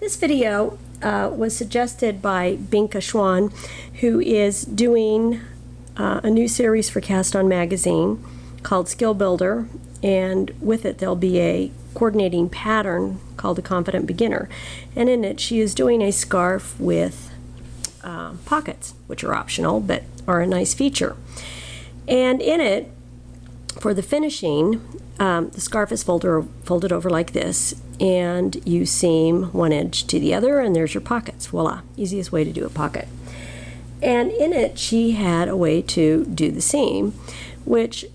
This video was suggested by Binka Schwan, who is doing a new series for Cast On Magazine called Skill Builder, and with it there'll be a coordinating pattern called the Confident Beginner, and in it she is doing a scarf with pockets, which are optional but are a nice feature. And in it, for the finishing, the scarf is folded over like this, and you seam one edge to the other, and there's your pockets. Voila, easiest way to do a pocket. And in it, she had a way to do the seam, which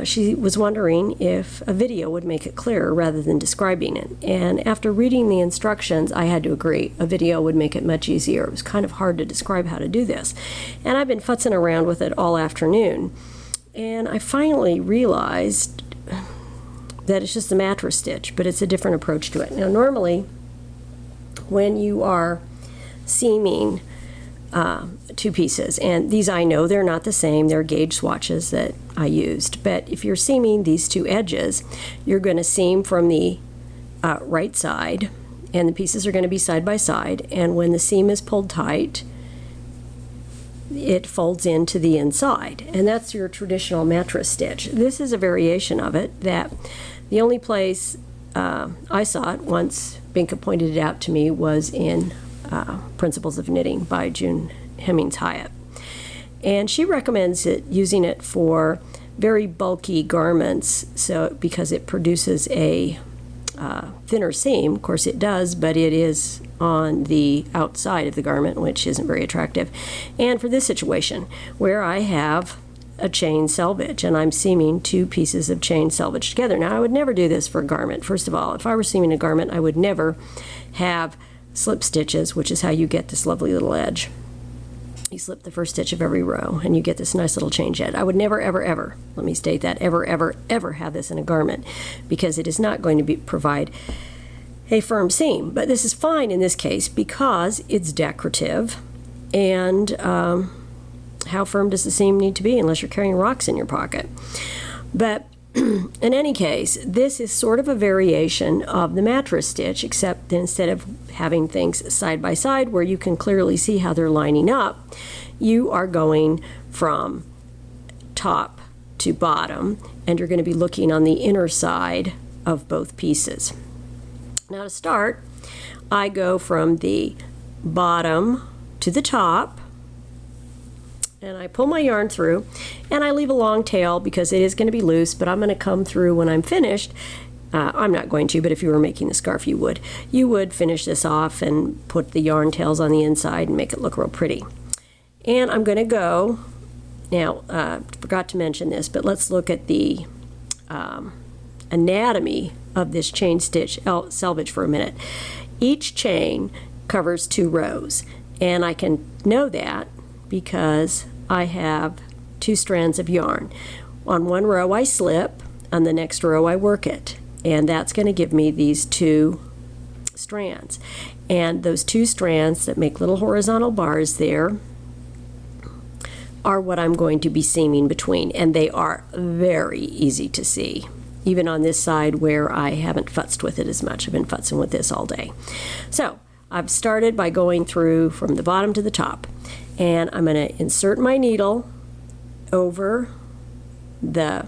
she was wondering if a video would make it clearer rather than describing it. And after reading the instructions, I had to agree. A video would make it much easier. It was kind of hard to describe how to do this. And I've been futzing around with it all afternoon. And I finally realized that it's just a mattress stitch, but it's a different approach to it. Now, normally, when you are seaming two pieces, and these I know they're not the same, they're gauge swatches that I used, but if you're seaming these two edges, you're going to seam from the right side, and the pieces are going to be side by side, and when the seam is pulled tight, it folds into the inside, and that's your traditional mattress stitch. This is a variation of it that the only place I saw it, once Binka pointed it out to me, was in Principles of Knitting by June Hemmings Hyatt. And she recommends using it for very bulky garments, so because it produces a thinner seam. Of course it does, but it is on the outside of the garment, which isn't very attractive. And for this situation, where I have a chain selvage and I'm seaming two pieces of chain selvage together. Now, I would never do this for a garment. First of all, if I were seaming a garment, I would never have slip stitches, which is how you get this lovely little edge. You slip the first stitch of every row and you get this nice little change edge. I would never, ever, ever, let me state that, ever, ever, ever have this in a garment, because it is not going to provide a firm seam. But this is fine in this case because it's decorative, and how firm does the seam need to be unless you're carrying rocks in your pocket? But in any case, this is sort of a variation of the mattress stitch, except that instead of having things side by side where you can clearly see how they're lining up, you are going from top to bottom, and you're going to be looking on the inner side of both pieces. Now, to start, I go from the bottom to the top, and I pull my yarn through, and I leave a long tail because it is going to be loose, but I'm going to come through when I'm finished. I'm not going to, but if you were making the scarf, you would. You would finish this off and put the yarn tails on the inside and make it look real pretty. And I'm going to go, now, forgot to mention this, but let's look at the anatomy of this chain stitch selvage for a minute. Each chain covers 2 rows, and I can know that because I have 2 strands of yarn. On one row I slip, on the next row I work it, and that's going to give me these 2 strands. And those 2 strands that make little horizontal bars there are what I'm going to be seaming between, and they are very easy to see, even on this side where I haven't futzed with it as much. I've been futzing with this all day. So I've started by going through from the bottom to the top, and I'm going to insert my needle over the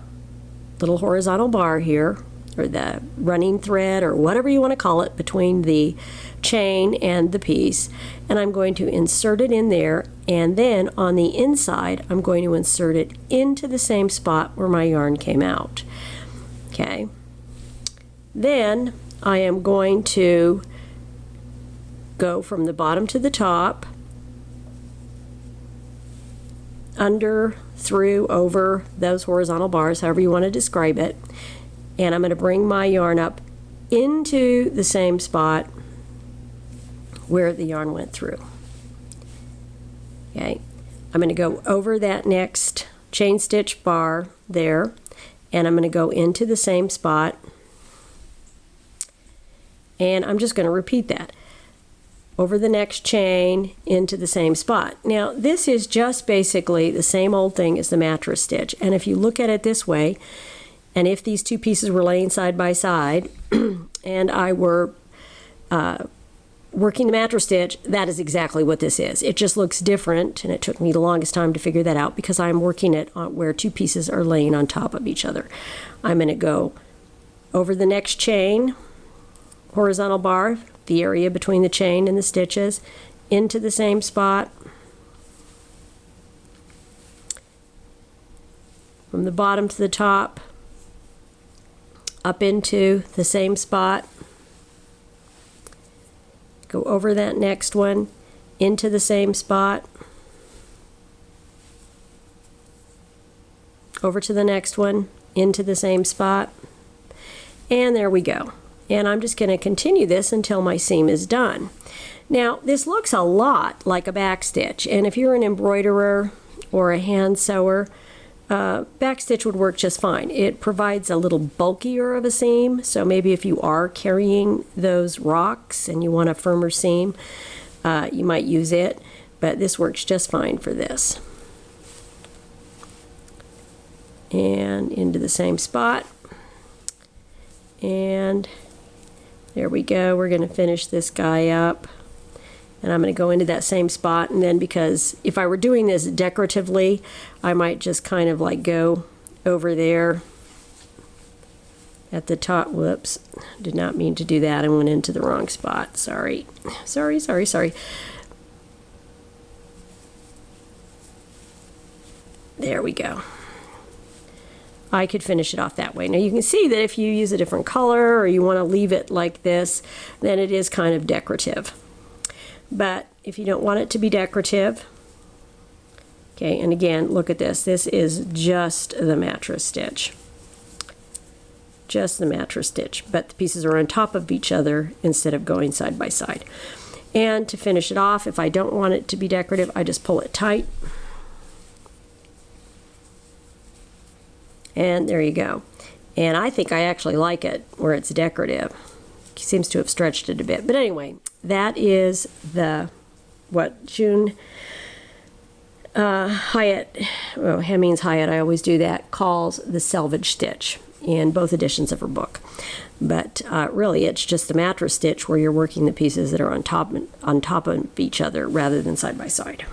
little horizontal bar here, or the running thread, or whatever you want to call it, between the chain and the piece, and I'm going to insert it in there, and then on the inside I'm going to insert it into the same spot where my yarn came out. Okay, then I am going to go from the bottom to the top, under, through, over those horizontal bars, however you want to describe it, and I'm going to bring my yarn up into the same spot where the yarn went through. Okay, I'm going to go over that next chain stitch bar there, and I'm going to go into the same spot, and I'm just going to repeat that. Over the next chain, into the same spot. Now, this is just basically the same old thing as the mattress stitch, and if you look at it this way, and if these 2 pieces were laying side by side, and I were working the mattress stitch, that is exactly what this is. It just looks different, and it took me the longest time to figure that out because I'm working it on where two pieces are laying on top of each other. I'm going to go over the next chain, horizontal bar, the area between the chain and the stitches, into the same spot, from the bottom to the top, up into the same spot, go over that next one, into the same spot, over to the next one, into the same spot, and there we go. And I'm just going to continue this until my seam is done. Now, this looks a lot like a back stitch, and if you're an embroiderer or a hand sewer, back stitch would work just fine. It provides a little bulkier of a seam, so maybe if you are carrying those rocks and you want a firmer seam, you might use it, but this works just fine for this. And into the same spot, and there we go. We're going to finish this guy up, and I'm going to go into that same spot, and then because if I were doing this decoratively, I might just kind of like go over there at the top. Whoops, did not mean to do that. I went into the wrong spot. Sorry. There we go. I could finish it off that way. Now you can see that if you use a different color or you want to leave it like this, then it is kind of decorative. But if you don't want it to be decorative, okay, and again, look at this. This is just the mattress stitch. Just the mattress stitch, but the pieces are on top of each other instead of going side by side. And to finish it off, if I don't want it to be decorative, I just pull it tight. And there you go. And I think I actually like it where it's decorative. It seems to have stretched it a bit. But anyway, that is what June Hyatt, well, Hemmings Hyatt, I always do that, calls the Selvedge stitch in both editions of her book. But really, it's just the mattress stitch where you're working the pieces that are on top of each other rather than side by side.